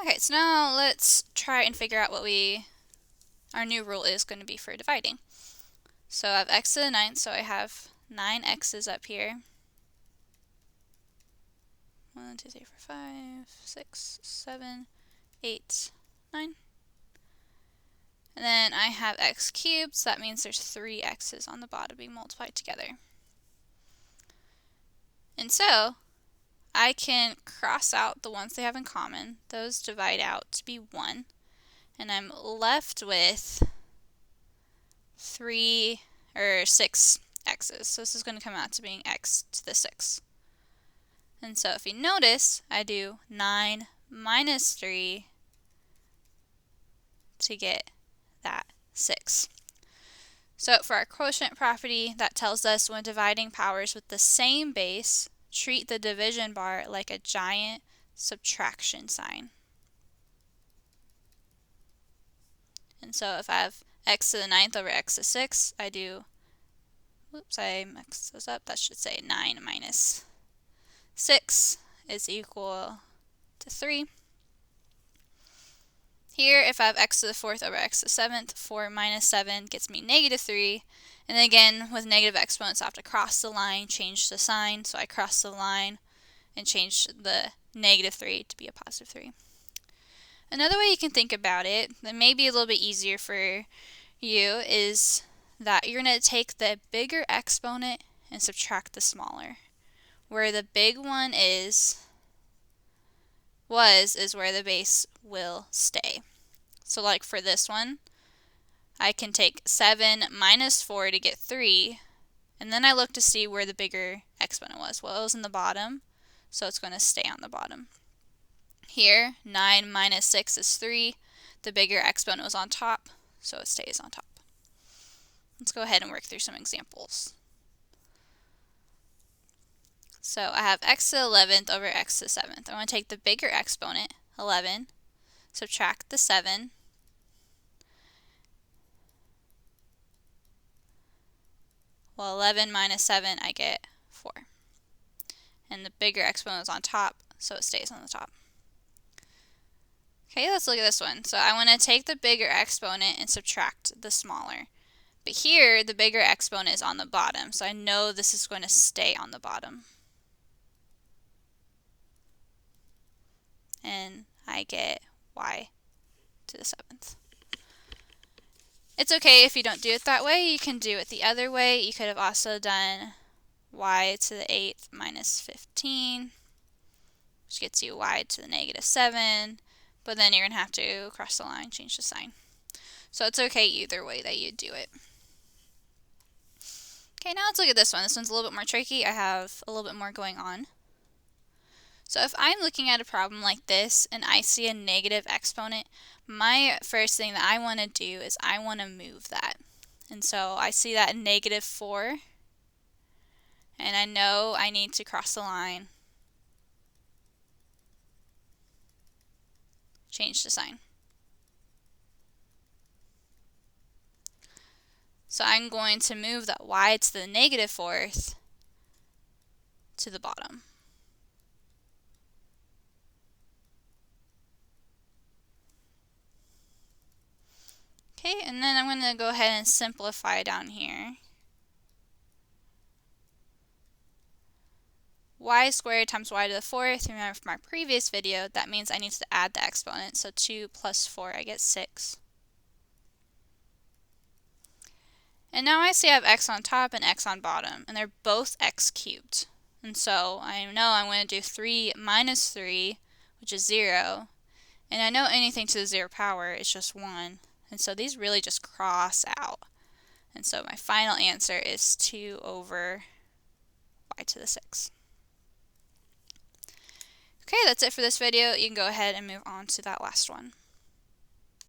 Okay, so now let's try and figure out what our new rule is going to be for dividing. So I have x to the 9th, so I have 9 x's up here. 1, 2, 3, 4, 5, 6, 7, 8, 9. And then I have x cubed, so that means there's 3 x's on the bottom being multiplied together. And so I can cross out the ones they have in common. Those divide out to be 1. And I'm left with 6 x's. So this is going to come out to being x to the 6. And so if you notice, I do 9 minus 3 to get that 6. So for our quotient property, that tells us when dividing powers with the same base, treat the division bar like a giant subtraction sign. And so if I have x to the 9th over x to the 6th, I do, whoops, I mixed those up. That should say 9 minus 6 is equal to 3. Here, if I have x to the 4th over x to the 7th, 4 minus 7 gets me negative 3. And then again, with negative exponents, I have to cross the line, change the sign. So I cross the line and change the negative 3 to be a positive 3. Another way you can think about it that may be a little bit easier for you is that you're going to take the bigger exponent and subtract the smaller. Where the big one is where the base will stay. So like for this one, I can take 7 minus 4 to get 3, and then I look to see where the bigger exponent was. Well, it was in the bottom, so it's going to stay on the bottom. Here, 9 minus 6 is 3. The bigger exponent was on top, so it stays on top. Let's go ahead and work through some examples. So I have x to the 11th over x to the 7th. I want to take the bigger exponent, 11, subtract the 7. Well, 11 minus 7, I get 4. And the bigger exponent is on top, so it stays on the top. Okay, let's look at this one. So I want to take the bigger exponent and subtract the smaller. But here, the bigger exponent is on the bottom, so I know this is going to stay on the bottom. And I get y to the 7th. It's okay if you don't do it that way. You can do it the other way. You could have also done y to the 8th minus 15, which gets you y to the negative 7, but then you're going to have to cross the line, change the sign. So it's okay either way that you do it. Okay, now let's look at this one. This one's a little bit more tricky. I have a little bit more going on. So if I'm looking at a problem like this and I see a negative exponent, my first thing that I want to do is I want to move that. And so I see that negative 4, and I know I need to cross the line, change the sign. So I'm going to move that y to the negative 4th to the bottom. Okay, and then I'm going to go ahead and simplify down here. Y squared times y to the 4th, remember from our previous video, that means I need to add the exponent. So 2 plus 4, I get 6. And now I see I have x on top and x on bottom, and they're both x cubed. And so I know I'm going to do 3 minus 3, which is 0. And I know anything to the 0 power is just 1. And so these really just cross out. And so my final answer is 2 over y to the 6. Okay, that's it for this video. You can go ahead and move on to that last one.